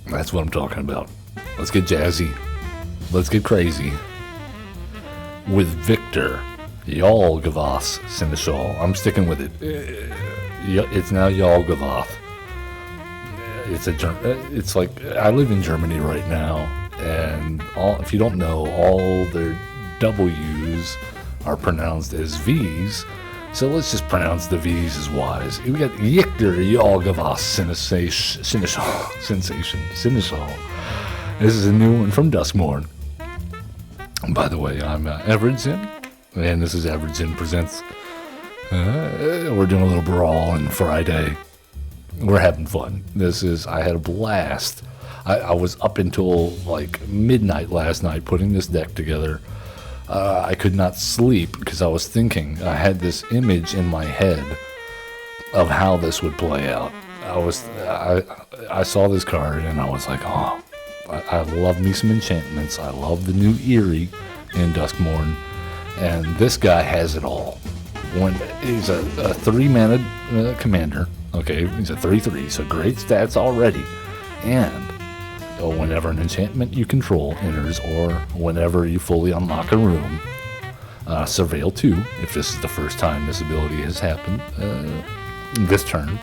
That's what I'm talking about. Let's get jazzy. Let's get crazy. With Victor, Yalgavath Seneschal. I'm sticking with it. It's now Yalgavath. It's like, I live in Germany right now, and if you don't know, all their W's are pronounced as V's. So let's just pronounce the V's as Y's. We got Victor Yalgavath Seneschal. This is a new one from Duskmorn. By the way, I'm Average Zen, and this is Average Zen Presents. We're doing a little Brawl on Friday. We're having fun. I had a blast. I was up until like midnight last night putting this deck together. I could not sleep because I was thinking. I had this image in my head of how this would play out. I saw this card and I was like, oh, I love me some enchantments. I love the new Eerie in Duskmorn, and this guy has it all. When he's a 3-mana commander, okay, he's a 3/3, so great stats already. And whenever an enchantment you control enters, or whenever you fully unlock a room, Surveil 2, if this is the first time this ability has happened this turn.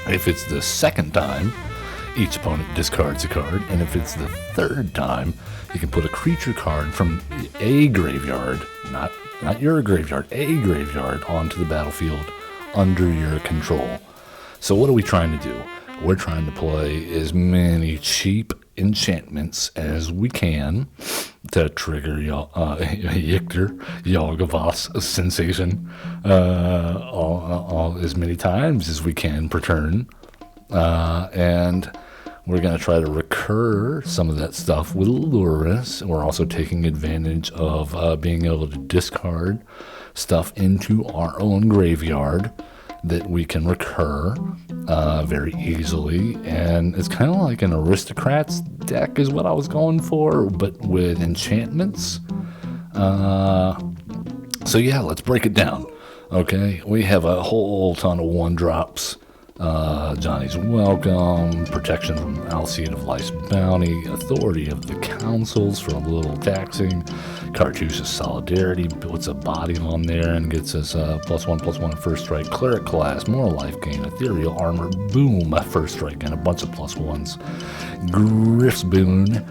If it's the second time, each opponent discards a card, and if it's the third time, you can put a creature card from a graveyard, not your graveyard, a graveyard, onto the battlefield under your control. So what are we trying to do? We're trying to play as many cheap enchantments as we can to trigger Victor Yalgavath's sensation as many times as we can per turn. And we're going to try to recur some of that stuff with Luris. We're also taking advantage of being able to discard stuff into our own graveyard that we can recur very easily. And it's kind of like an Aristocrats deck is what I was going for, but with enchantments. So yeah, let's break it down. Okay, we have a whole ton of 1-drops. Johnny's Welcome, Protection from Alcide of Life's Bounty, Authority of the Councils for a little taxing, Cartouche's Solidarity puts a body on there and gets us +1/+1 first strike, Cleric class, more life gain, Ethereal Armor, boom, first strike, and a bunch of +1s. Griff's Boon.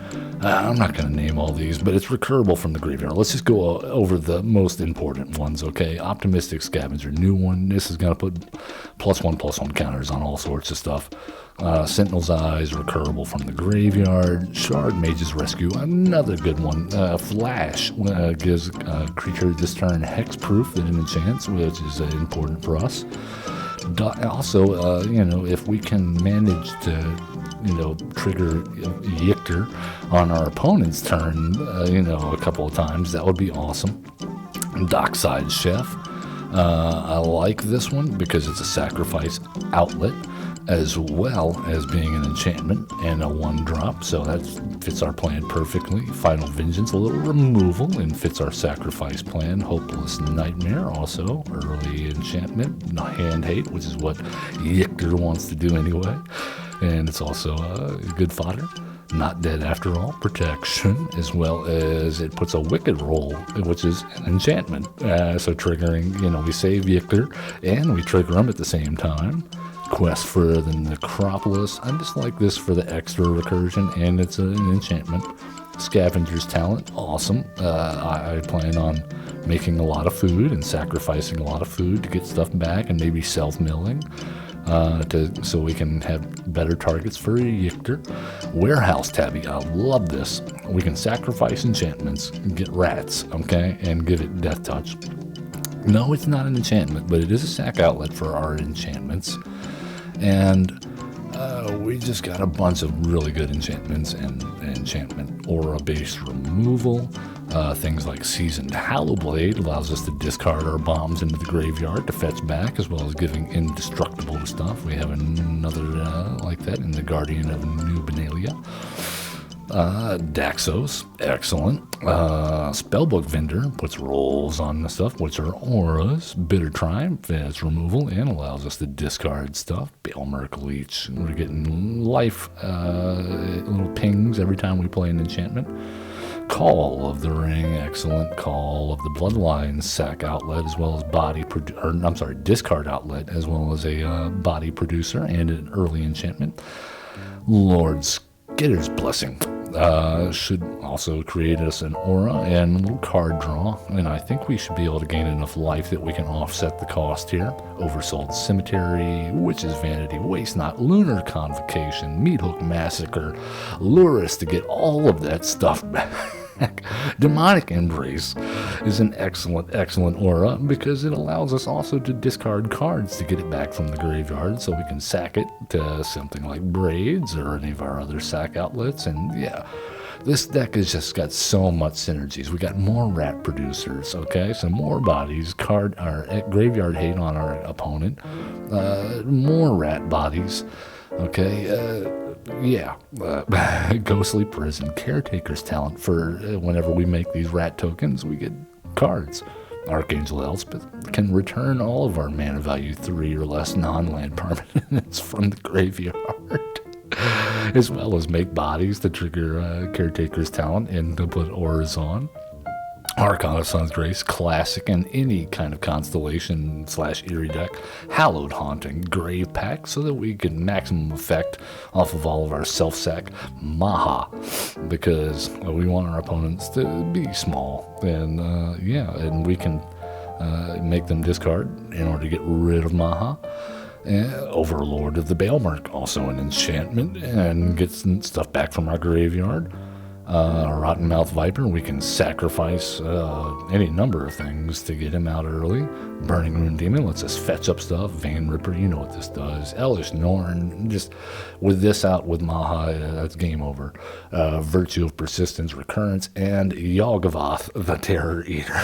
I'm not going to name all these, but it's recurable from the graveyard. Let's just go over the most important ones, okay? Optimistic Scavenger, new one. This is going to put +1/+1 counters on all sorts of stuff. Sentinel's Eyes, recurable from the graveyard. Shard Mage's Rescue, another good one. Flash gives a creature this turn hexproof that it enchants, which is important for us. Also, if we can manage to trigger Victor on our opponent's turn, a couple of times, that would be awesome. Dockside Chef. I like this one because it's a sacrifice outlet as well as being an enchantment and a 1-drop, so that fits our plan perfectly. Final Vengeance, a little removal, and fits our sacrifice plan. Hopeless Nightmare, also early enchantment. Hand Hate, which is what Victor wants to do anyway, and it's also good fodder. Not Dead After All, Protection, as well as it puts a Wicked Roll, which is an enchantment. So triggering, we save Victor and we trigger him at the same time. Quest for the Necropolis. I just like this for the extra recursion, and it's an enchantment. Scavenger's Talent, awesome. I plan on making a lot of food and sacrificing a lot of food to get stuff back, and maybe self-milling. So we can have better targets for Victor. Warehouse Tabby, I love this. We can sacrifice enchantments, get rats, okay, and give it Death Touch. No, it's not an enchantment, but it is a sack outlet for our enchantments. And we just got a bunch of really good enchantments and enchantment aura-based removal. Things like Seasoned Hallowblade allows us to discard our bombs into the graveyard to fetch back, as well as giving indestructible stuff. We have another like that in the Guardian of New Benalia. Daxos, excellent. Spellbook Vendor puts rolls on the stuff, which are auras. Bitter Triumph has removal and allows us to discard stuff. Baelmerk Leech, we're getting life, little pings every time we play an enchantment. Call of the Ring, excellent. Call of the Bloodline, sack outlet as well as discard outlet as well as a body producer and an early enchantment. Lord Skitter's Blessing should also create us an aura and a little card draw, and I think we should be able to gain enough life that we can offset the cost here. Oversold Cemetery, Witch's Vanity, Waste Not, Lunar Convocation, Meathook Massacre, lure us to get all of that stuff back. Demonic Embrace is an excellent aura because it allows us also to discard cards to get it back from the graveyard, so we can sack it to something like Braids or any of our other sack outlets. And yeah, this deck has just got so much synergies. We got more rat producers, okay, some more bodies, graveyard hate on our opponent, more rat bodies, okay. Ghostly Prison, Caretaker's Talent for whenever we make these rat tokens, we get cards. Archangel Elspeth can return all of our mana value 3 or less non-land permanents from the graveyard, as well as make bodies to trigger Caretaker's Talent and to put auras on. Archon of Sun's Grace, classic in any kind of constellation / eerie deck. Hallowed Haunting, Grave Pack, so that we can maximum effect off of all of our self-sack. Maha, because we want our opponents to be small, and and we can make them discard in order to get rid of Maha. Overlord of the Baelmerk, also an enchantment, and get some stuff back from our graveyard. Rottenmouth Viper, we can sacrifice any number of things to get him out early. Burning Rune Demon lets us fetch up stuff. Vein Ripper, you know what this does. Elish Norn, just with this out with Maha, that's game over. Virtue of Persistence, Recurrence, and Yawgmoth, the Terror Eater.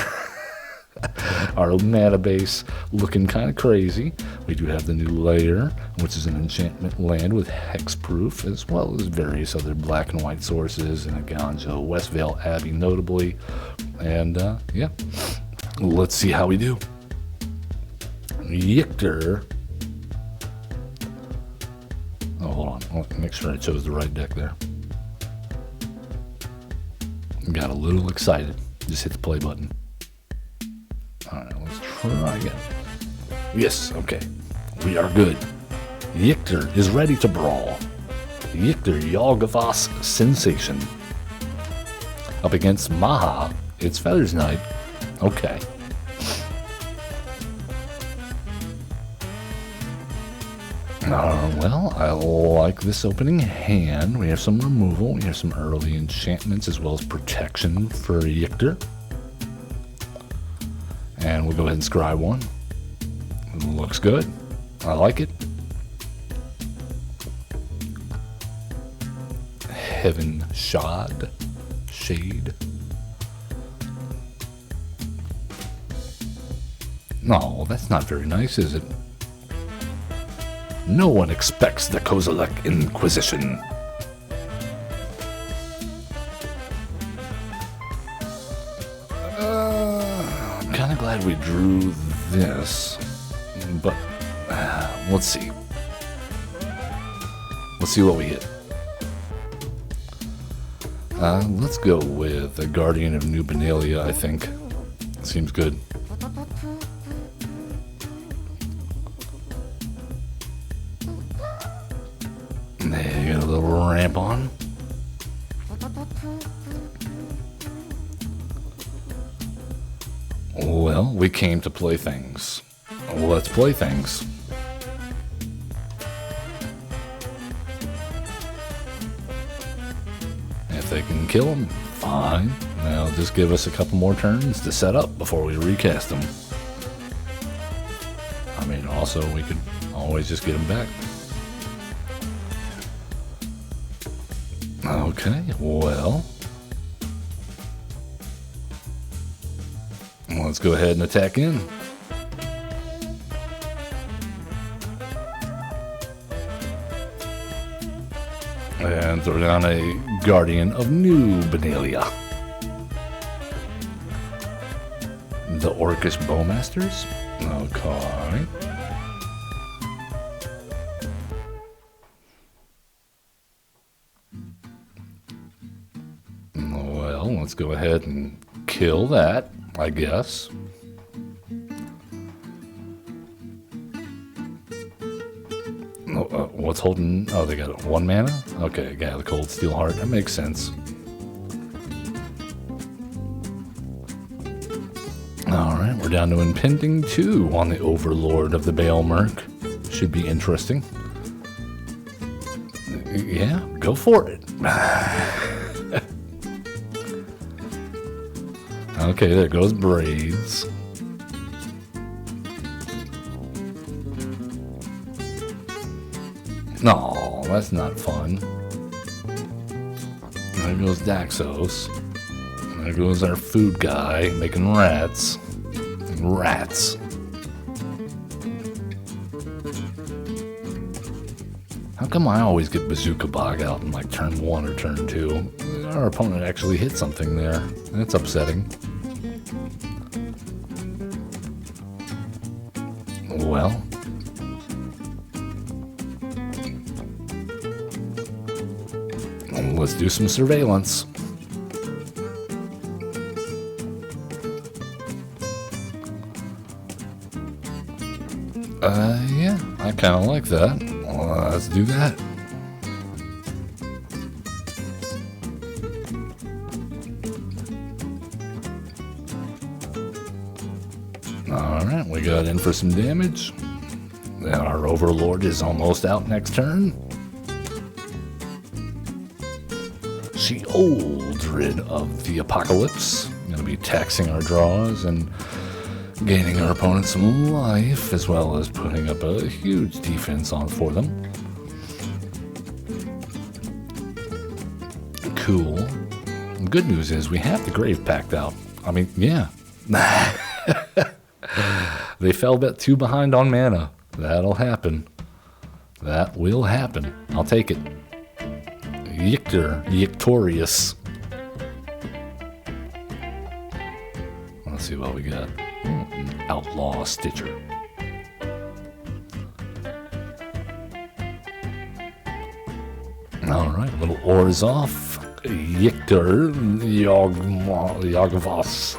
Our mana base looking kind of crazy. We do have the new Lair, which is an enchantment land with hexproof, as well as various other black and white sources, and a Ganjo, Westvale Abbey notably. And let's see how we do. Yichter. Oh, hold on. I'll make sure I chose the right deck there. Got a little excited. Just hit the play button. Alright, let's try again. Yes, okay. We are good. Yichter is ready to brawl. Yichter Yawgmoth's Sensation. Up against Maha, it's Feathers Night. Okay. Well, I like this opening hand. We have some removal. We have some early enchantments as well as protection for Yichter. And we'll go ahead and scry one. Looks good. I like it. Heaven Shade. No, that's not very nice, is it? No one expects the Kozilek Inquisition. I'm kind of glad we drew this, but let's see. Let's see what we hit. Let's go with the Guardian of New Benalia, I think. Seems good. There you got a little ramp on. Well, we came to play things. Let's play things. If they can kill them, fine. They'll just give us a couple more turns to set up before we recast them. I mean, also, we could always just get them back. Okay, well, let's go ahead and attack in. And throw down a Guardian of New Benalia. The Orcish Bowmasters? Okay. Well, let's go ahead and kill that, I guess. What's holding? Oh, they got 1 mana? Okay, yeah, the Cold Steel Heart. That makes sense. Alright, we're down to Impending 2 on the Overlord of the Bale Merc. Should be interesting. Yeah, go for it. Okay, there goes Braids. No, that's not fun. There goes Daxos. There goes our food guy making rats. Rats. How come I always get Bazooka Bog out in like turn 1 or turn 2? Our opponent actually hit something there. That's upsetting. Well. Let's do some surveillance. Yeah, I kind of like that. Let's do that. Alright, we got in for some damage. Our Overlord is almost out next turn. Sheoldred of the Apocalypse. Gonna be taxing our draws and gaining our opponent some life, as well as putting up a huge defense on for them. Cool. The good news is we have the Grave Pact out. I mean, yeah. They fell about 2 behind on mana. That'll happen. That will happen. I'll take it. Yictorious. Let's see what we got. Outlaw Stitcher. Alright, little Orzhov. Yictor. Yogavas.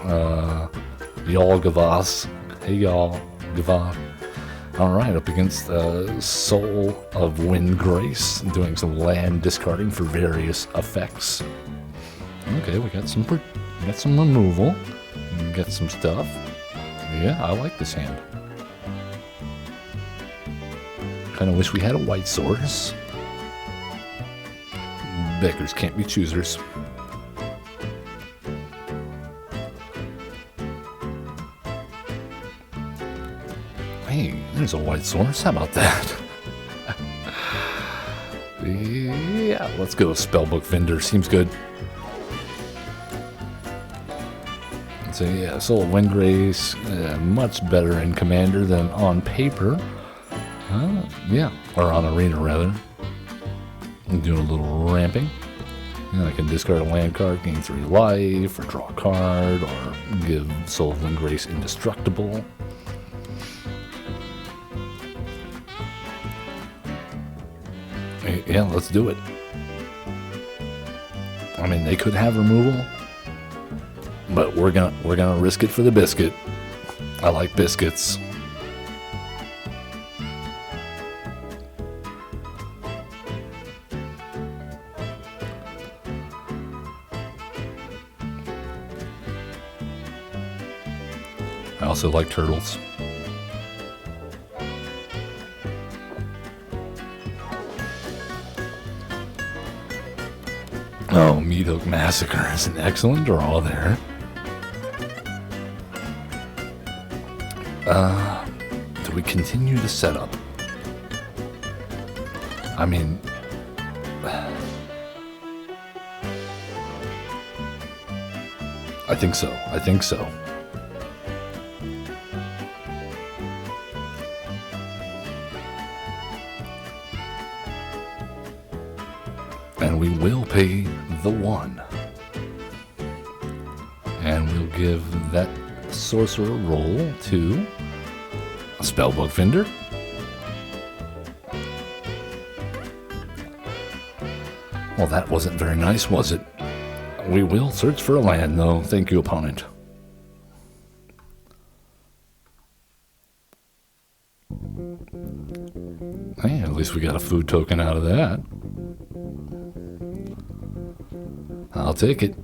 Yogavas. Hey, Yogavas. Alright, up against Soul of Windgrace, doing some land discarding for various effects. Okay, we got some removal. We got some stuff. Yeah, I like this hand. Kind of wish we had a white source. Beggars can't be choosers. Hey, there's a white source. How about that? Yeah, let's go Spellbook Vendor. Seems good. So yeah, Soul of Windgrace, much better in Commander than on paper. Yeah, or on Arena rather. I'm doing a little ramping. And I can discard a land card, gain 3 life, or draw a card, or give Soul of Windgrace indestructible. Yeah, let's do it. I mean, they could have removal, but we're gonna risk it for the biscuit. I like biscuits. I also like turtles. Oh, Meat Hook Massacre is an excellent draw there. Do we continue the setup? I mean, I think so. I think so. And we will pay the 1. And we'll give that sorcerer roll to a spellbook vendor. Well, that wasn't very nice, was it? We will search for a land, though. Thank you, opponent. Hey, at least we got a food token out of that. I'll take it.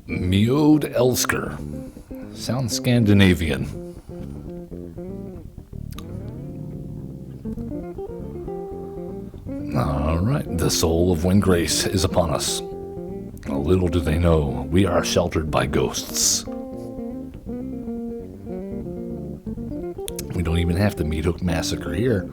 Mjod Elsker. Sounds Scandinavian. Alright, the soul of Windgrace is upon us. Little do they know, we are sheltered by ghosts. We don't even have to Meat Hook Massacre here.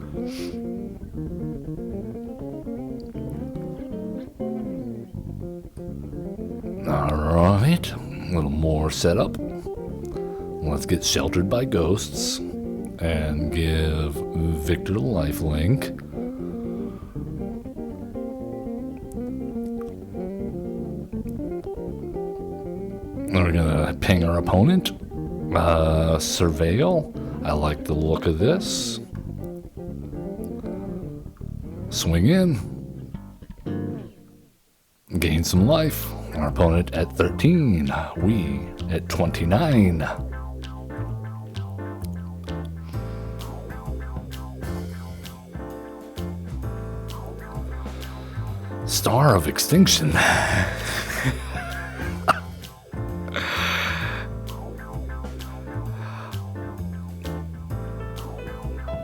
Alright, a little more setup. Let's get sheltered by ghosts and give Victor the lifelink. We're gonna ping our opponent. Surveil. I like the look of this. Swing in. Gain some life. Our opponent at 13. We at 29. Star of Extinction.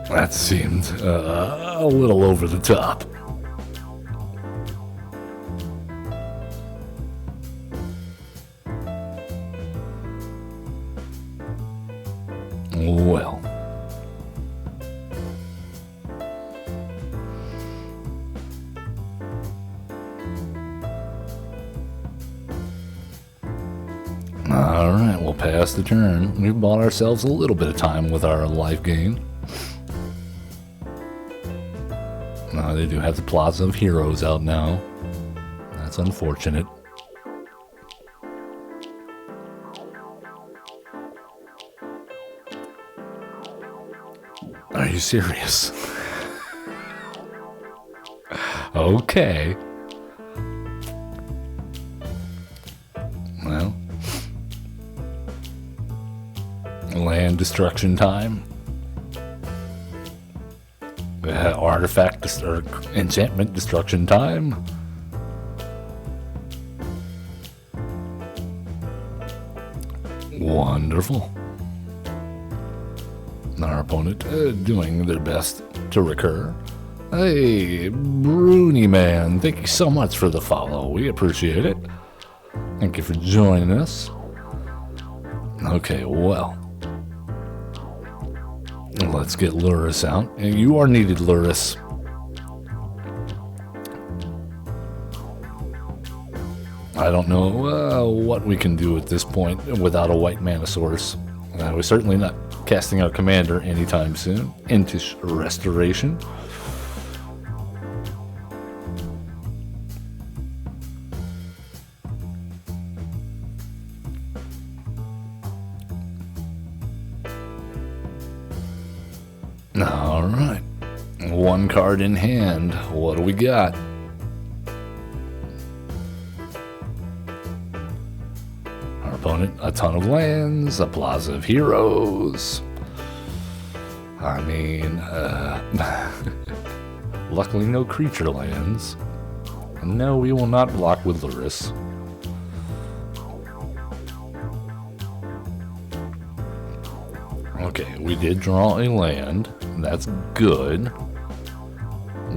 That seemed a little over the top. Well. Alright, we'll pass the turn. We've bought ourselves a little bit of time with our life gain. They do have the Plaza of Heroes out now. That's unfortunate. Are you serious? Okay. Well. Land destruction time. Artifact or enchantment destruction time. Wonderful. Our opponent doing their best to recur. Hey, Bruni man, thank you so much for the follow. We appreciate it. Thank you for joining us. Okay, well. Let's get Luris out. You are needed, Luris. I don't know what we can do at this point without a white mana source. We're certainly not casting our commander anytime soon into restoration. All right, one card in hand. What do we got? Our opponent, a ton of lands, a Plaza of Heroes. I mean, luckily no creature lands. No, we will not block with Luris. Okay, we did draw a land. That's good.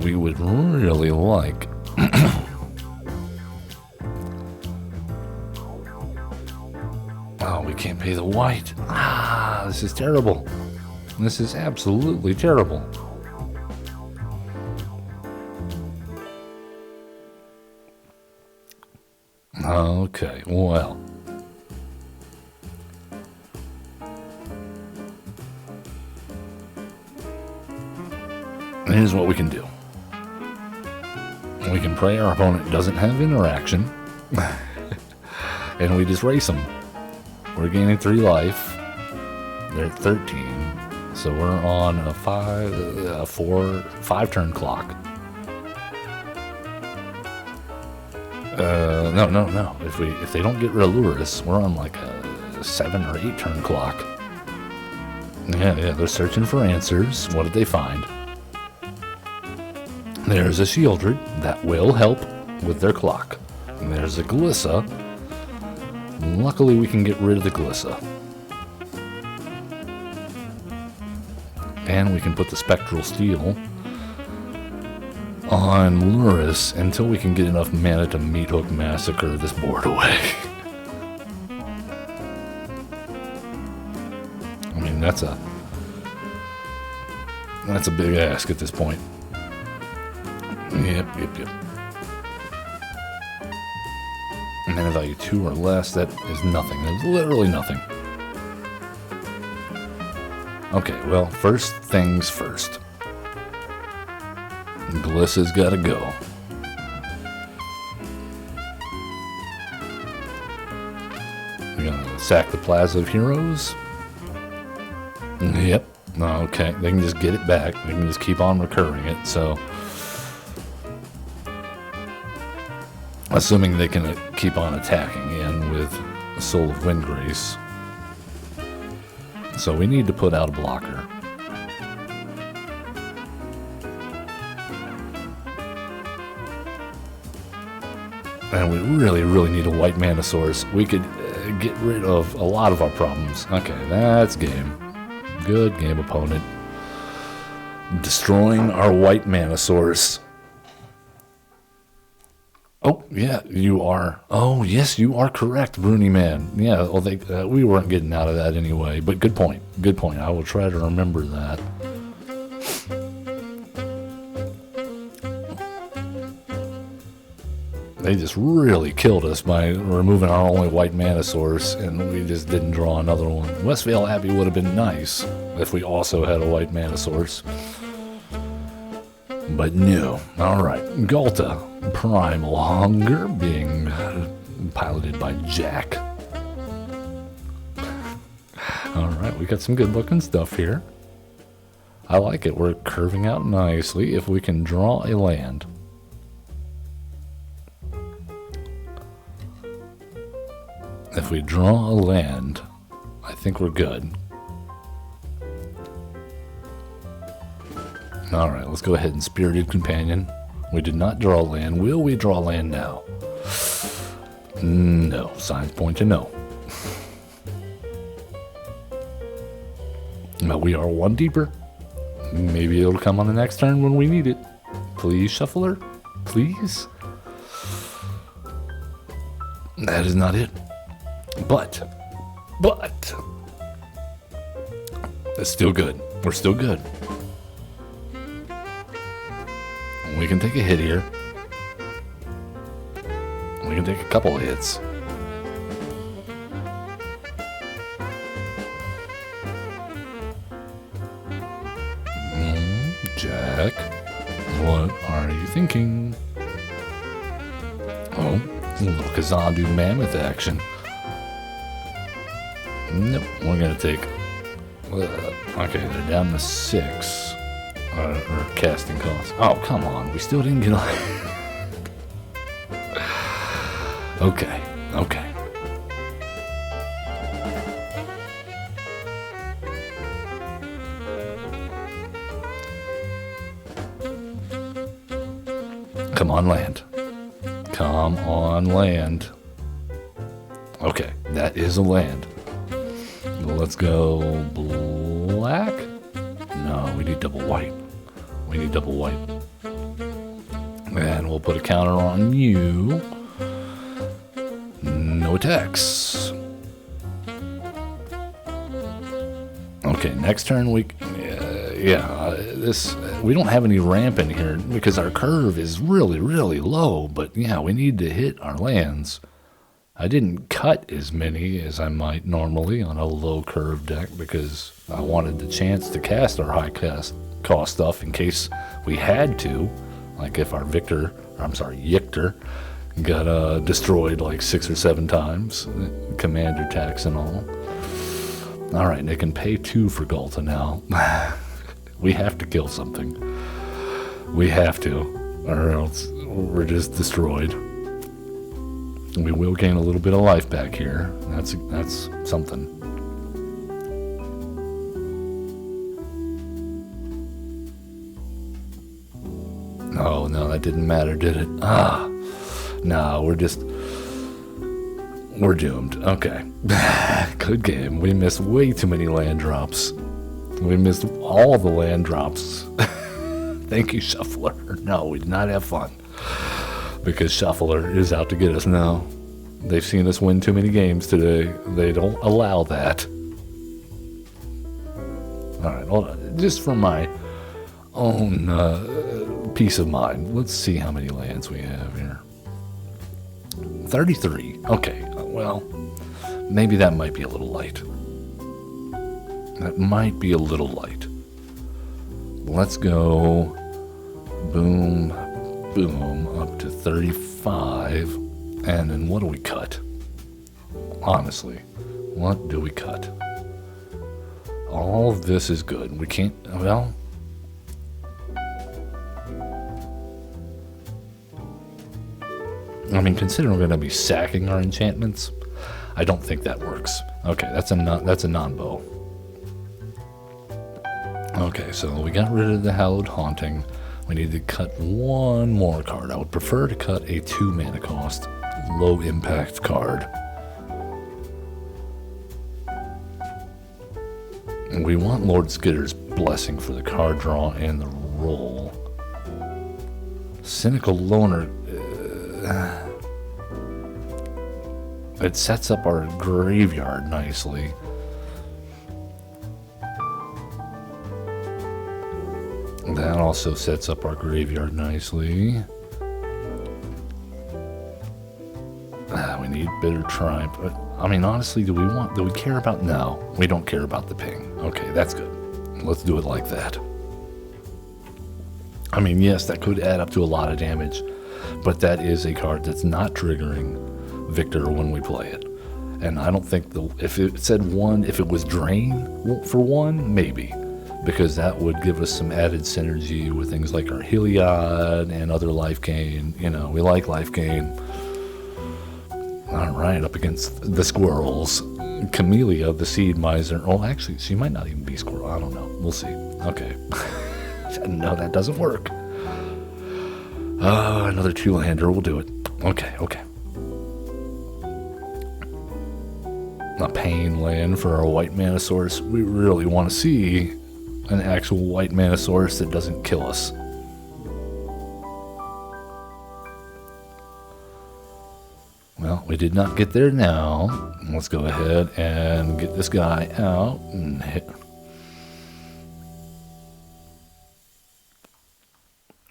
We would really like... Oh, we can't pay the white. This is terrible. This is absolutely terrible. Okay, well... here's what we can do. We can pray our opponent doesn't have interaction, and we just race them. We're gaining 3 life. They're at 13, so we're on a 5 turn clock. No. If they don't get rid of Luris, we're on like a 7 or 8 turn clock. Yeah, they're searching for answers. What did they find? There's a Shieldred that will help with their clock. And there's a Glissa. Luckily, we can get rid of the Glissa. And we can put the Spectral Steel on Luris until we can get enough mana to Meat Hook Massacre this board away. I mean, that's a big ask at this point. Yep. Mana value 2 or less, that is nothing. That is literally nothing. Okay, well, first things first. Glissa's gotta go. We're gonna sack the Plaza of Heroes. Yep. Okay, they can just get it back. They can just keep on recurring it, so... Assuming they can keep on attacking in with Soul of Windgrace. So we need to put out a blocker. And we really need a white mana source. We could get rid of a lot of our problems. Okay, that's game. Good game, opponent. Destroying our white mana source. Oh, yeah, you are. Oh, yes, you are correct, Bruni Man. Yeah, well, we weren't getting out of that anyway, but good point. Good point. I will try to remember that. They just really killed us by removing our only white mana source, and we just didn't draw another one. Westvale Abbey would have been nice if we also had a white mana source. But no. Alright, Galta. Primal Hunger being piloted by Jack. Alright, we got some good looking stuff here. I like it. We're curving out nicely if we can draw a land. If we draw a land, I think we're good. Alright, let's go ahead and Spirited Companion. We did not draw land. Will we draw land now? No. Signs point to no. But we are 1 deeper. Maybe it'll come on the next turn when we need it. Please, Shuffler. Please. That is not it. But. It's still good. We're still good. We can take a hit here. We can take a couple of hits. Jack, what are you thinking? Oh, a little Kazadu Mammoth action. Nope, we're gonna take... okay, they're down to 6. Or casting costs. Oh, come on. We still didn't get on. Okay. Come on, land. Come on, land. Okay, that is a land. Let's go black. No, we need double white. We need double white. And we'll put a counter on you. No attacks. Okay, next turn we... we don't have any ramp in here because our curve is really low. But yeah, we need to hit our lands. I didn't cut as many as I might normally on a low curve deck because I wanted the chance to cast our high cost stuff in case we had to. Like if our Yictor got destroyed like 6 or 7 times, commander tax and all. All right, they can pay 2 for Galta now. We have to kill something. We have to, or else we're just destroyed. We will gain a little bit of life back here. That's something. Oh no, that didn't matter, did it? No, we're doomed. Okay. Good game. We missed way too many land drops. We missed all the land drops. Thank you, Shuffler. No, we did not have fun. Because Shuffler is out to get us now. They've seen us win too many games today. They don't allow that. Alright, hold on. Just for my own peace of mind, let's see how many lands we have here. 33. Okay, well, maybe that might be a little light. That might be a little light. Let's go boom, boom, up to 35. And then what do we cut? Honestly, what do we cut? All of this is good. We can't, well, I mean, considering we're going to be sacking our enchantments, I don't think that works. Okay, that's a non-bow. Okay, so we got rid of the Hallowed Haunting. We need to cut one more card. I would prefer to cut a 2 mana cost, low impact card. And we want Lord Skitter's Blessing for the card draw and the roll. Cynical Loner. It sets up our graveyard nicely. That also sets up our graveyard nicely. We need Bitter Triumph. But, I mean, honestly, do we care about? No, we don't care about the ping. Okay, that's good. Let's do it like that. I mean, yes, that could add up to a lot of damage, but that is a card that's not triggering Victor when we play it. And I don't think if it said 1, if it was Drain for 1, maybe. Because that would give us some added synergy with things like our Heliod and other life gain. You know, we like life gain. Alright, up against the squirrels. Camellia, the Seed Miser. Oh, actually, she might not even be squirrel. I don't know. We'll see. Okay. No, that doesn't work. Another 2-lander will do it. Okay. A Pain land for our white mana source. We really want to see an actual white mana source that doesn't kill us. Well, we did not get there now. Let's go ahead and get this guy out and hit.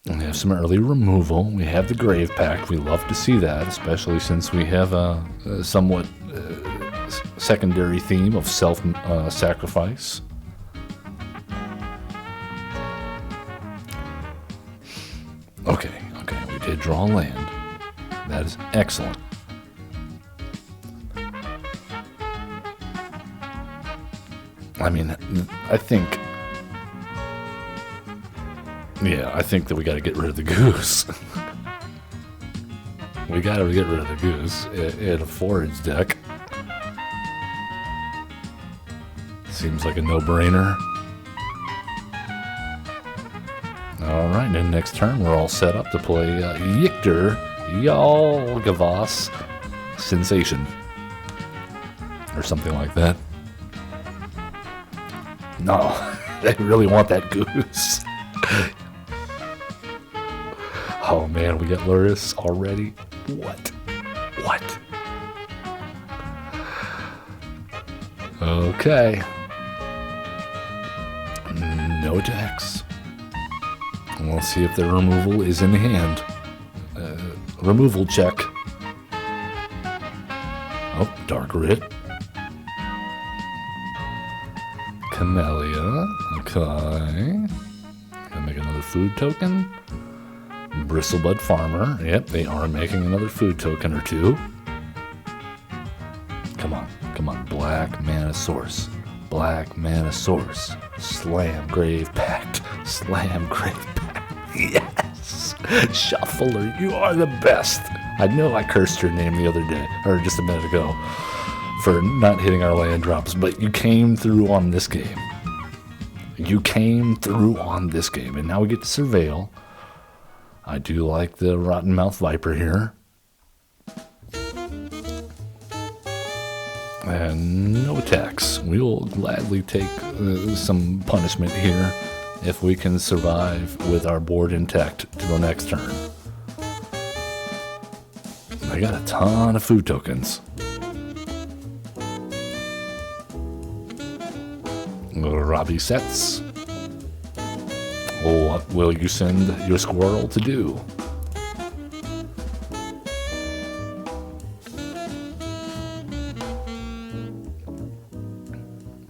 We have some early removal. We have the Grave Pact. We love to see that, especially since we have a somewhat secondary theme of self-sacrifice. Okay, we did draw land. That is excellent. I mean, I think that we got to get rid of the goose. We got to get rid of the goose in a forage deck. Seems like a no-brainer. Alright, then next turn we're all set up to play Yictor Yalgavas Sensation. Or something like that. No, they really want that goose. Oh man, we got Luris already? What? Okay. No attacks. We'll see if the removal is in hand. Removal check. Oh, Dark Rit. Camellia. Okay. make another food token. Bristlebud Farmer. Yep, they are making another food token or two. Come on, come on. Black Mana Source. Black Mana Source. Slam Grave Pact. Slam Grave Pact. Yes! Shuffler, you are the best. I know I cursed your name the other day, or just a minute ago, for not hitting our land drops, but you came through on this game. You came through on this game, and now we get to Surveil. I do like the Rotten Mouth Viper here. And no attacks. We will gladly take some punishment here if we can survive with our board intact to the next turn. I got a ton of food tokens. Robbie sets. What will you send your squirrel to do?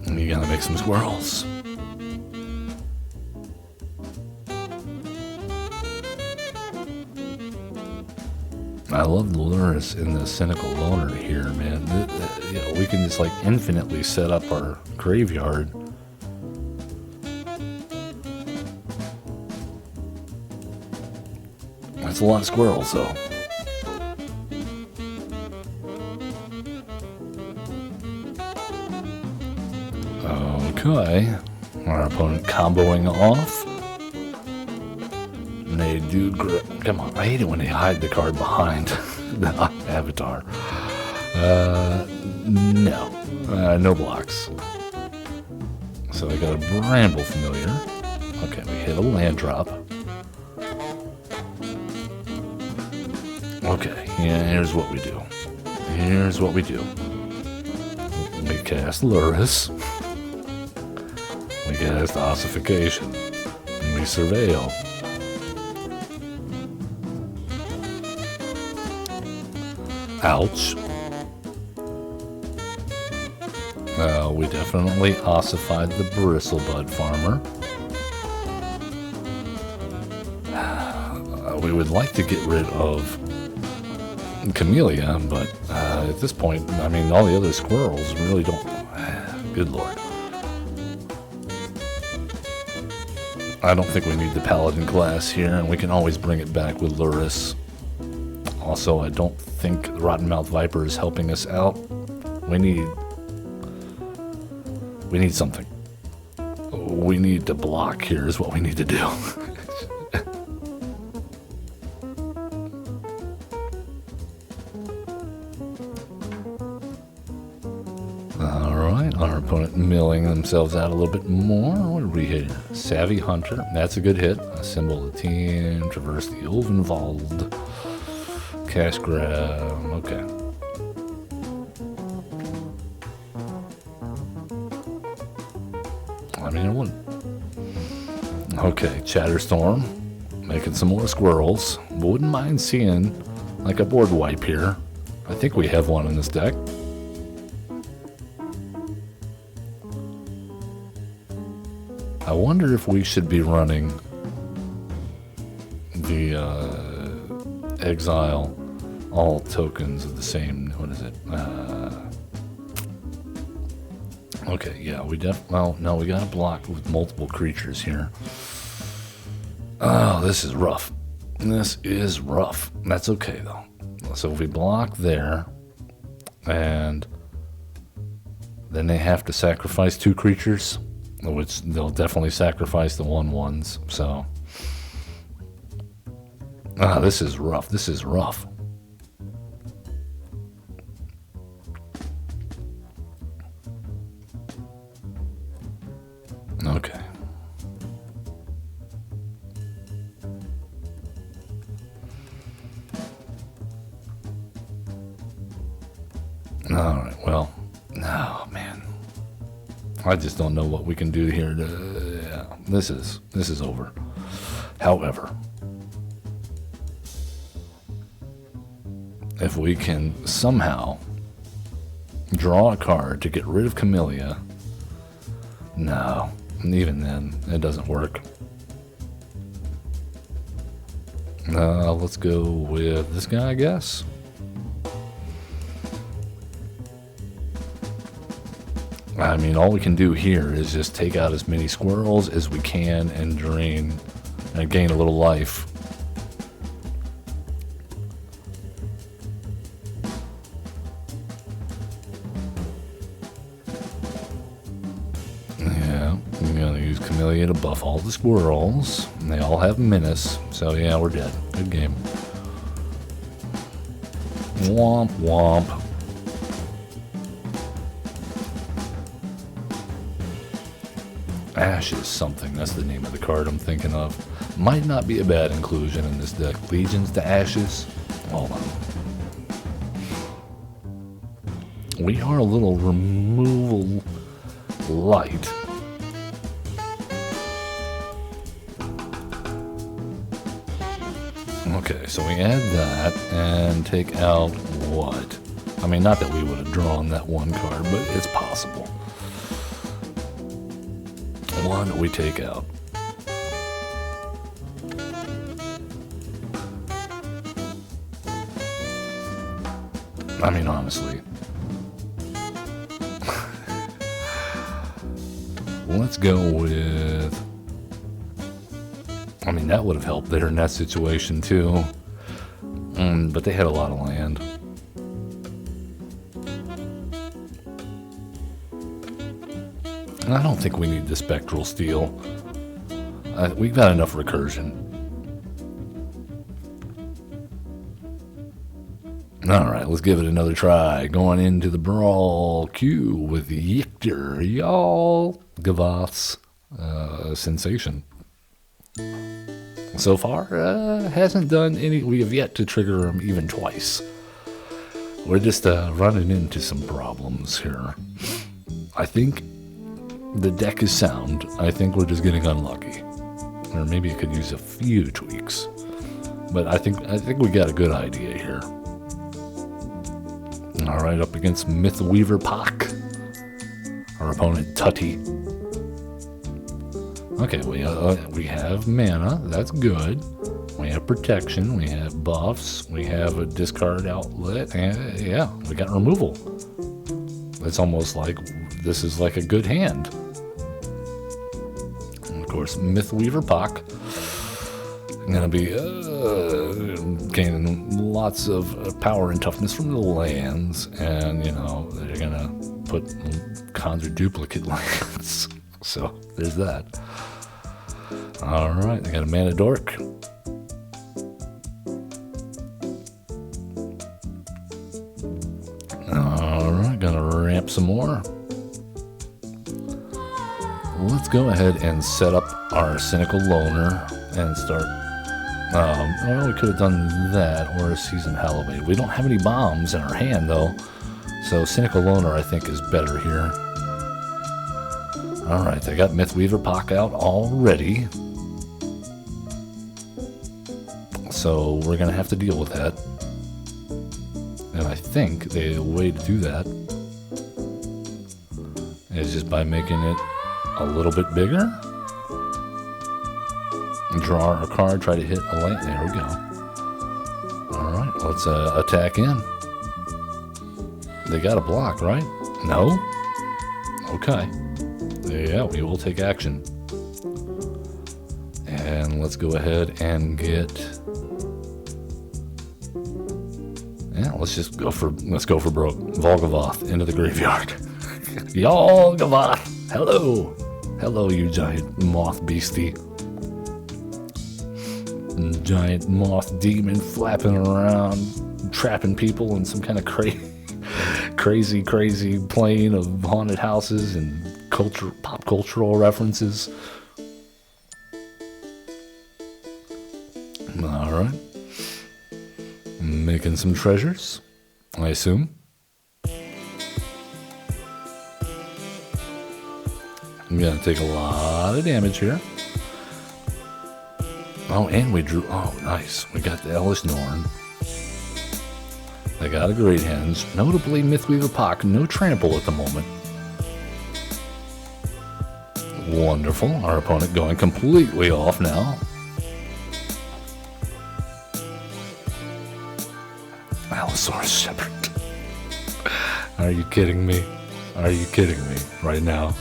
You gotta make some squirrels. I love the lures in the Cynical Loner here, man. You know, we can just like infinitely set up our graveyard. That's a lot of squirrels, though. Okay. Our opponent comboing off. And they do come on, I hate it when they hide the card behind the avatar. No blocks. So I got a Bramble Familiar. Okay, we hit a land drop. Okay, yeah, here's what we do. Here's what we do. We cast Luris. We cast Ossification. And we Surveil. Ouch. We definitely ossified the Bristlebud Farmer. We would like to get rid of Camellia, but at this point, I mean, all the other squirrels really don't. Good lord. I don't think we need the Paladin class here, and we can always bring it back with Luris. Also, I don't think the Rotten Mouth Viper is helping us out. We need something. We need to block here is what we need to do. Alright, our opponent milling themselves out a little bit more. What did we hit? Savvy Hunter. That's a good hit. A symbol of the team. Traverse the Ulvenwald. Cash grab. Okay. I mean, it wouldn't. Okay, Chatterstorm. Making some more squirrels. Wouldn't mind seeing like a board wipe here. I think we have one in this deck. I wonder if we should be running the exile all tokens of the same. What is it? Okay, yeah, well, no, we got to block with multiple creatures here. Oh, this is rough. This is rough. That's okay, though. So if we block there, and then they have to sacrifice 2 creatures, which they'll definitely sacrifice the 1/1s, so. This is rough. This is rough. Okay. All right. Well, oh man, I just don't know what we can do here. Yeah, this is over. However, if we can somehow draw a card to get rid of Camellia, no, even then it doesn't work. Let's go with this guy, I guess. I mean, all we can do here is just take out as many squirrels as we can and drain and gain a little life. Yeah, I'm gonna use Camellia to buff all the squirrels. And they all have menace, so yeah, we're dead. Good game. Womp womp. Ash is something. That's the name of the card I'm thinking of. Might not be a bad inclusion in this deck. Legions to Ashes. Hold on. We are a little removal light. Okay, so we add that and take out what? I mean, not that we would have drawn that one card, but it's possible. One we take out. I mean, honestly. Let's go with... I mean, that would have helped there in that situation, too. But they had a lot of land. I don't think we need the Spectral Steel. We've got enough recursion. Alright, let's give it another try. Going into the Brawl queue with Yictor. Y'all, Gavath's Sensation. So far, hasn't done any. We have yet to trigger him even twice. We're just running into some problems here. I think the deck is sound. I think we're just getting unlucky. Or maybe it could use a few tweaks. But I think we got a good idea here. Alright, up against Mythweaver Pak. Our opponent, Tutty. Okay, we have mana. That's good. We have protection. We have buffs. We have a discard outlet. And yeah, we got removal. It's almost like this is like a good hand. And of course, Mythweaver Pak. Gonna be gaining lots of power and toughness from the lands, and you know they're gonna put conjure duplicate lands. So there's that. All right, they got a mana dork. All right, gonna ramp some more. Let's go ahead and set up our Cynical Loner and start. Well, we could have done that or a Seasoned Halloween. We don't have any bombs in our hand though, so Cynical Loner I think is better here. All right, they got Mythweaver Pak out already, so we're gonna have to deal with that. And I think the way to do that is just by making it a little bit bigger. Draw a card, try to hit a land. There we go. Alright, let's attack in. They got a block, right? No? Okay. Yeah, we will take action. And let's go ahead and get... Yeah, let's go for broke. Volgavoth into the graveyard. Y'all, Gavath! Hello! Hello, you giant moth beastie. Giant moth demon flapping around, trapping people in some kind of crazy plane of haunted houses and pop cultural references. All right, making some treasures, I assume. I'm gonna take a lot of damage here. Oh, and we drew... Oh, nice. We got the Ellis Norn. They got a Great Hens. Notably, Mythweaver Pak. No trample at the moment. Wonderful. Our opponent going completely off now. Brontosaurus Shepherd. Are you kidding me? Are you kidding me right now?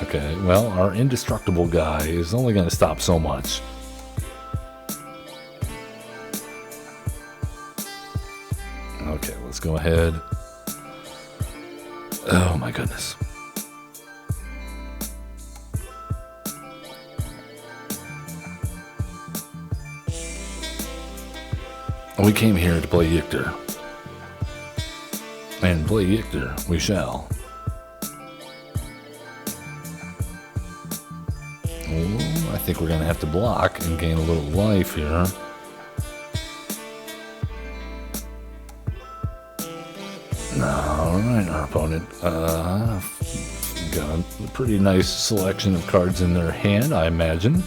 Okay, well, our indestructible guy is only going to stop so much. Okay, let's go ahead. Oh my goodness. We came here to play Yictor. And play Yictor we shall. Oh, I think we're going to have to block and gain a little life here. Alright, our opponent got a pretty nice selection of cards in their hand, I imagine.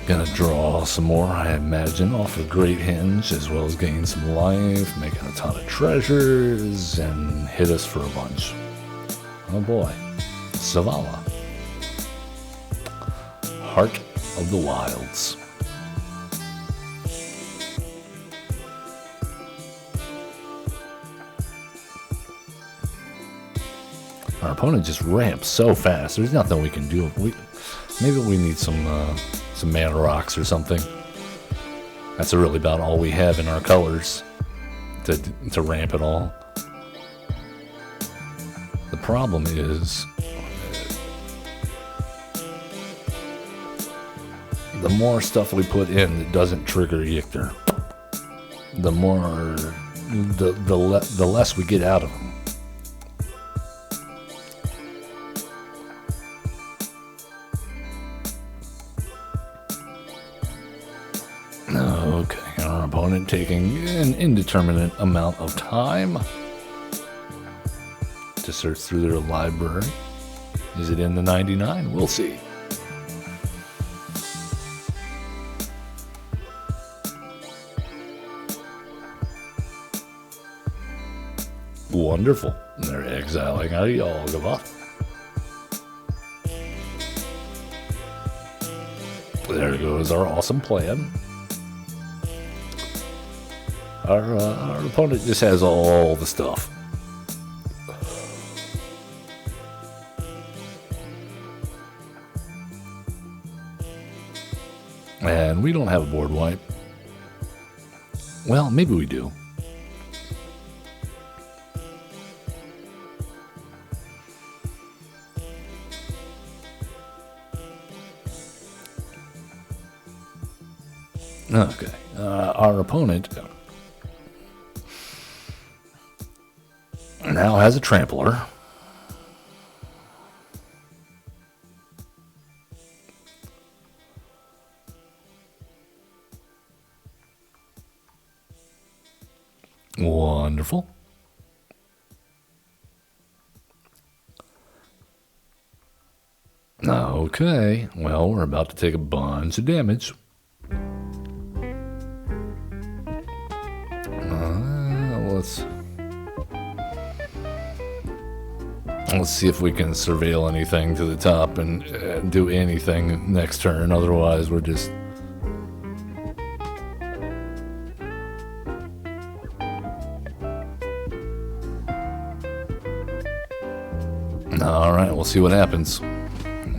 Gonna draw some more, I imagine, off a great hinge, as well as gain some life, making a ton of treasures, and hit us for a bunch. Oh boy. Zavala. Heart of the Wilds. Our opponent just ramps so fast. There's nothing we can do. Maybe we need some mana rocks or something. That's really about all we have in our colors to ramp it all. The problem is the more stuff we put in that doesn't trigger Yictor, the less we get out of them. Okay, our opponent taking an indeterminate amount of time to search through their library. Is it in the 99? We'll see. Wonderful. They're exiling Algo. There goes our awesome plan. Our opponent just has all the stuff. And we don't have a board wipe. Well, maybe we do. Okay. Our opponent now has a trampler. Wonderful. Okay, well, we're about to take a bunch of damage. Let's see if we can surveil anything to the top and do anything next turn. Otherwise, we're just... Alright, we'll see what happens.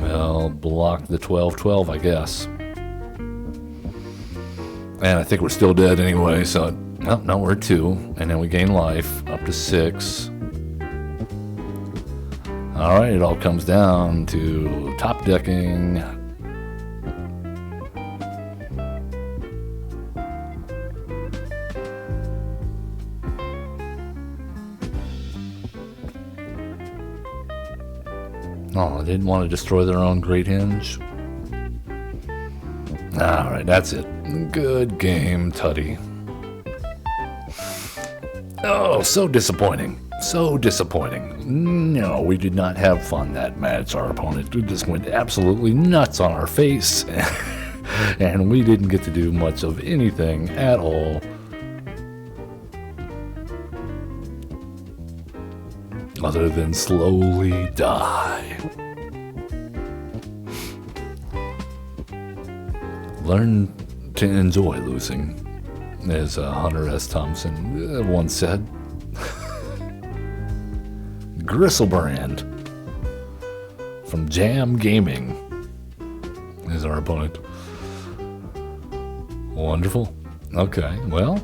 Well, block the 12-12, I guess. And I think we're still dead anyway, so... No, we're at 2. And then we gain life, up to 6. Alright, it all comes down to top decking. Oh, they didn't want to destroy their own great hinge. Alright, that's it. Good game, Tutty. Oh, so disappointing. So disappointing. No, we did not have fun that match. Our opponent just went absolutely nuts on our face. And we didn't get to do much of anything at all. Other than slowly die. Learn to enjoy losing, as Hunter S. Thompson once said. Griselbrand from Jam Gaming is our opponent. Wonderful. Okay, well,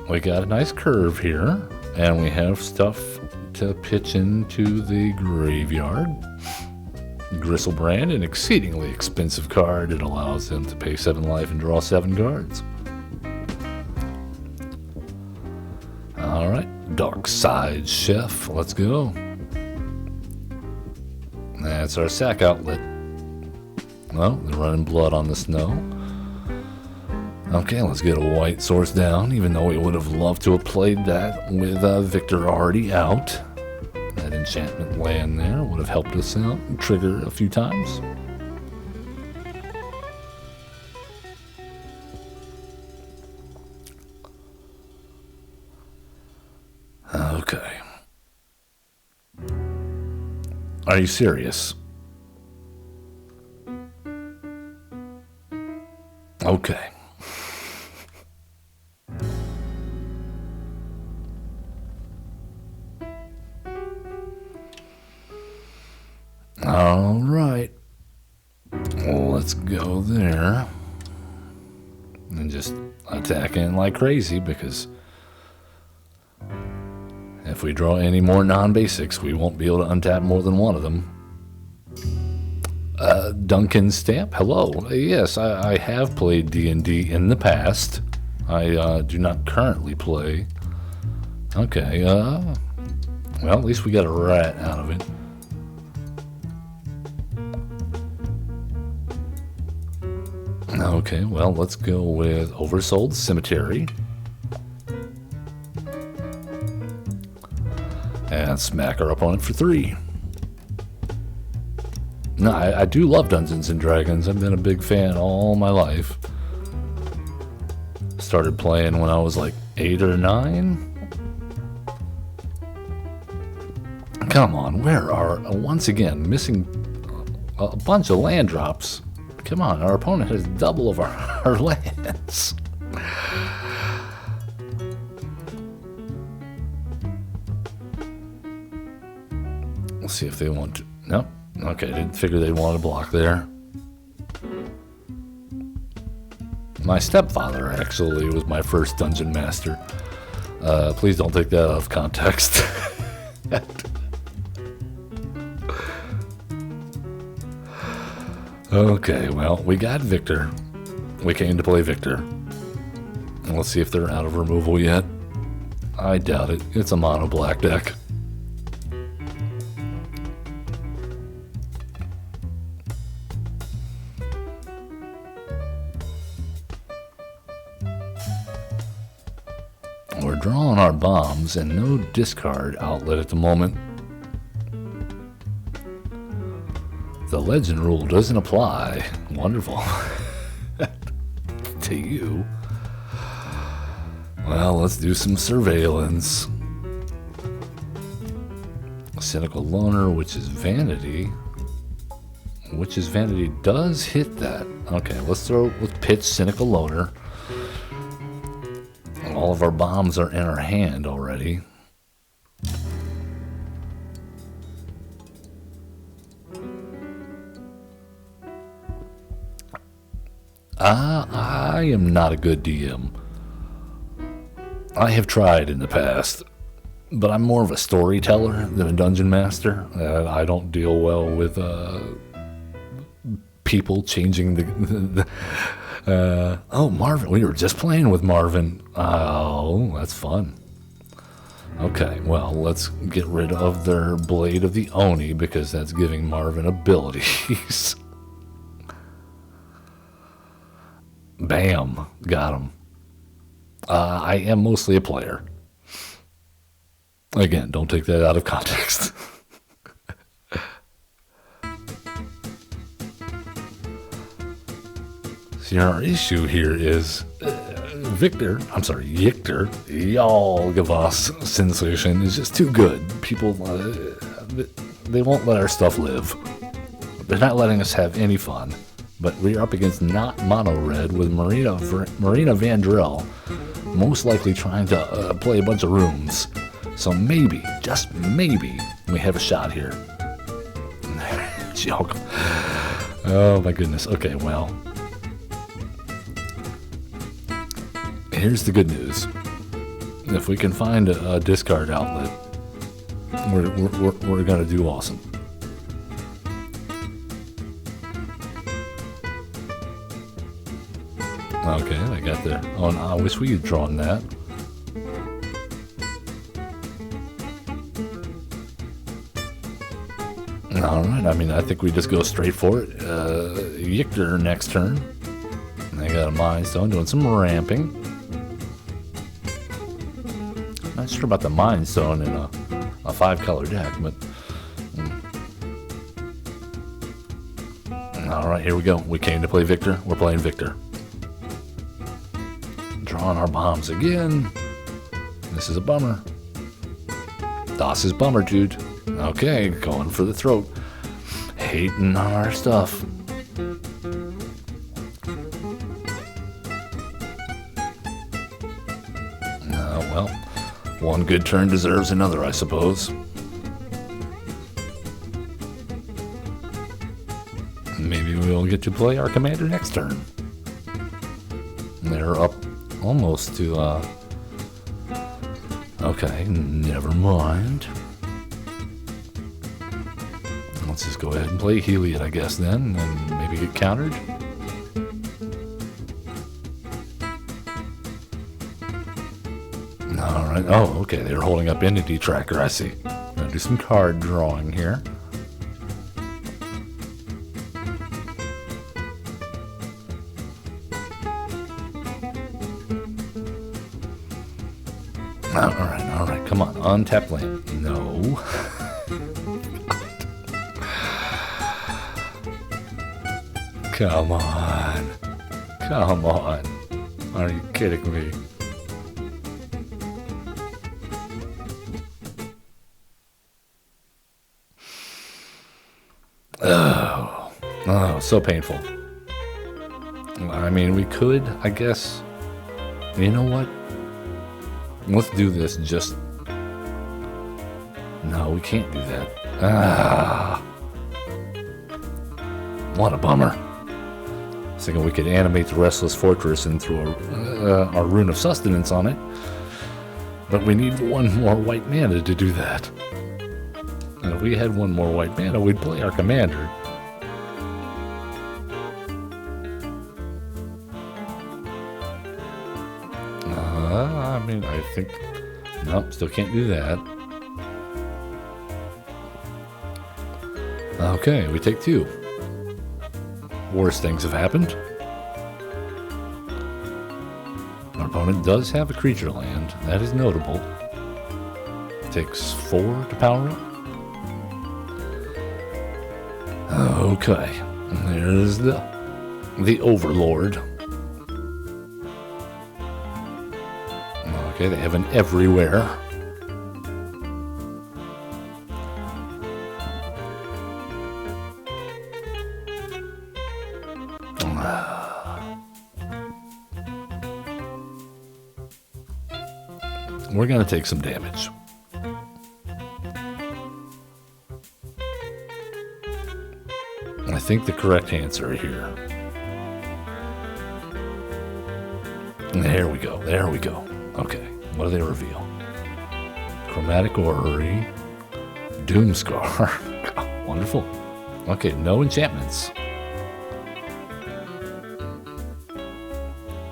we got a nice curve here, and we have stuff to pitch into the graveyard. Griselbrand, an exceedingly expensive card. It allows him to pay 7 life and draw 7 cards. Alright, Dark Side Chef, let's go. That's our sack outlet. Well, they're running blood on the snow. Okay, let's get a white source down, even though we would have loved to have played that with Victor already out. That enchantment land there would have helped us out and trigger a few times. Okay. Are you serious? Okay. All right. Well, let's go there. And just attack in like crazy, because if we draw any more non-basics, we won't be able to untap more than one of them. Duncan Stamp, hello. Yes, I have played D&D in the past. I do not currently play. Okay, well, at least we got a rat out of it. Okay, well, let's go with Oversold Cemetery. And smack our opponent for 3. No, I do love Dungeons & Dragons. I've been a big fan all my life. Started playing when I was like 8 or 9. Come on, where are, once again, missing a bunch of land drops. Come on, our opponent has double of our lands. Let's see if they want to. Nope. Okay, didn't figure they'd want to block there. My stepfather actually was my first dungeon master. Please don't take that out of context. Okay, well, we got Victor. We came to play Victor. Let's see if they're out of removal yet. I doubt it. It's a mono black deck. We're drawing our bombs and no discard outlet at the moment. The legend rule doesn't apply. Wonderful. To you. Well, let's do some surveillance. Cynical Loner, which is Vanity. Vanity does hit that. Okay, let's pitch Cynical Loner. All of our bombs are in our hand already. I am not a good DM. I have tried in the past, but I'm more of a storyteller than a dungeon master. I don't deal well with people changing the oh, Marvin. We were just playing with Marvin. Oh, that's fun. Okay, well, let's get rid of their Blade of the Oni, because that's giving Marvin abilities. Bam, got him. I am mostly a player. Again, don't take that out of context. See, our issue here is Victor, y'all give us sensation is just too good. People, they won't let our stuff live. They're not letting us have any fun. But we're up against not mono red with Marina Vandrell, most likely trying to play a bunch of rooms. So maybe, just maybe, we have a shot here. Joke. Oh my goodness. Okay, well, here's the good news. If we can find a discard outlet, we're gonna do awesome. Okay, I got there. Oh, no, I wish we had drawn that. Alright, I mean, I think we just go straight for it. Yictor next turn. I got a Mind Stone doing some ramping. Not sure about the Mind Stone in a 5-color deck, but... Alright, here we go. We came to play Victor. We're playing Victor. Drawing our bombs again. This is a bummer. Das is bummer, dude. Okay, going for the throat. Hating on our stuff. Well, one good turn deserves another, I suppose. Maybe we'll get to play our commander next turn. They're up almost to, okay, never mind. Let's just go ahead and play Heliod, I guess, then, and maybe get countered. Alright, oh, okay, they're holding up Entity Tracker, I see. Gonna do some card drawing here. Alright, come on, untap land. No. Come on. Come on. Are you kidding me? Oh, so painful. I mean, we could, I guess. You know what? Let's do this just... No, we can't do that. Ah. What a bummer. I was thinking we could animate the Restless Fortress and throw our Rune of Sustenance on it. But we need one more white mana to do that. And if we had one more white mana, we'd play our commander. I mean, I think... Nope, still can't do that. Okay, we take 2. Worse things have happened. Our opponent does have a creature land. That is notable. Takes 4 to power up. Okay, there's the Overlord. Okay, they have an everywhere. We're going to take some damage. I think the correct answer here. There we go. There we go. Okay, what do they reveal? Chromatic Orrery, Doomscar. Wonderful. Okay, no enchantments.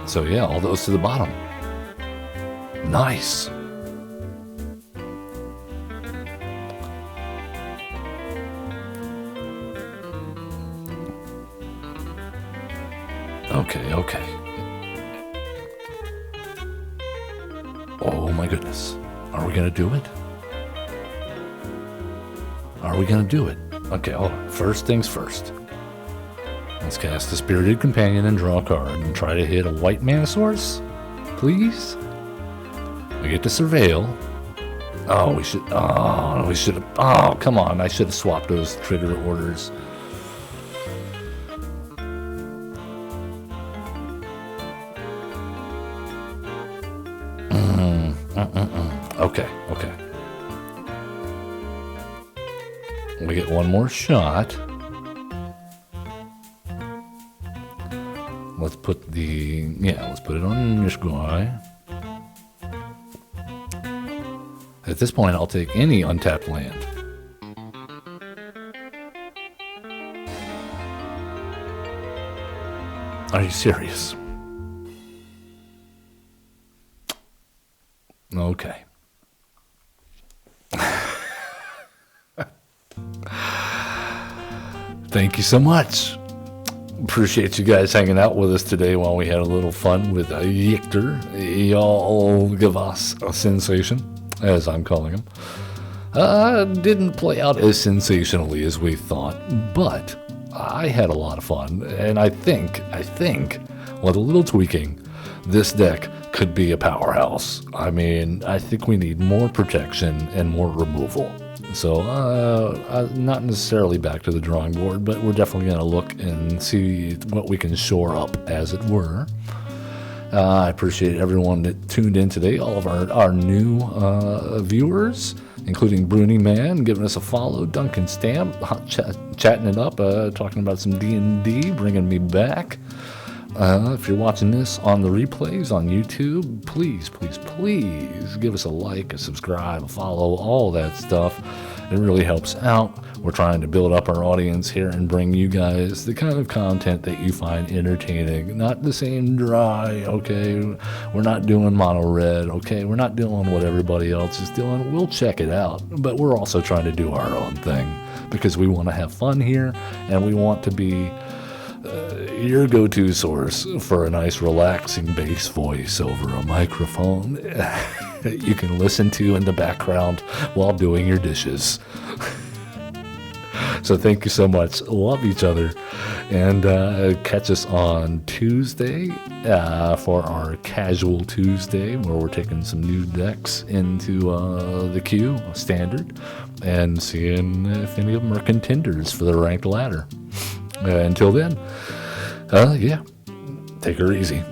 So yeah, all those to the bottom. Nice. Okay. Oh my goodness. Are we gonna do it? Are we gonna do it? Okay, hold on. First things first. Let's cast the Spirited Companion and draw a card and try to hit a white mana source. Please? We get to Surveil. Oh, we should have. Oh, come on. I should have swapped those trigger orders. We get one more shot. Let's put let's put it on this guy. At this point, I'll take any untapped land. Are you serious? Okay. Thank you so much. Appreciate you guys hanging out with us today while we had a little fun with Yichter. Y'all give us a sensation, as I'm calling him. Didn't play out as sensationally as we thought, but I had a lot of fun, and I think, with a little tweaking, this deck could be a powerhouse. I mean, I think we need more protection and more removal. So, not necessarily back to the drawing board, but we're definitely going to look and see what we can shore up, as it were. I appreciate everyone that tuned in today, all of our new viewers, including Bruni Man, giving us a follow, Duncan Stamp, chatting it up, talking about some D&D, bringing me back. If you're watching this on the replays on YouTube, please give us a like, a subscribe, a follow, all that stuff. It really helps out. We're trying to build up our audience here and bring you guys the kind of content that you find entertaining. Not the same dry, okay? We're not doing mono red, okay? We're not doing what everybody else is doing. We'll check it out, but we're also trying to do our own thing because we want to have fun here and we want to be your go-to source for a nice relaxing bass voice over a microphone you can listen to in the background while doing your dishes. So thank you so much. Love each other. And catch us on Tuesday for our Casual Tuesday, where we're taking some new decks into the queue, standard, and seeing if any of them are contenders for the ranked ladder. Until then, take her easy.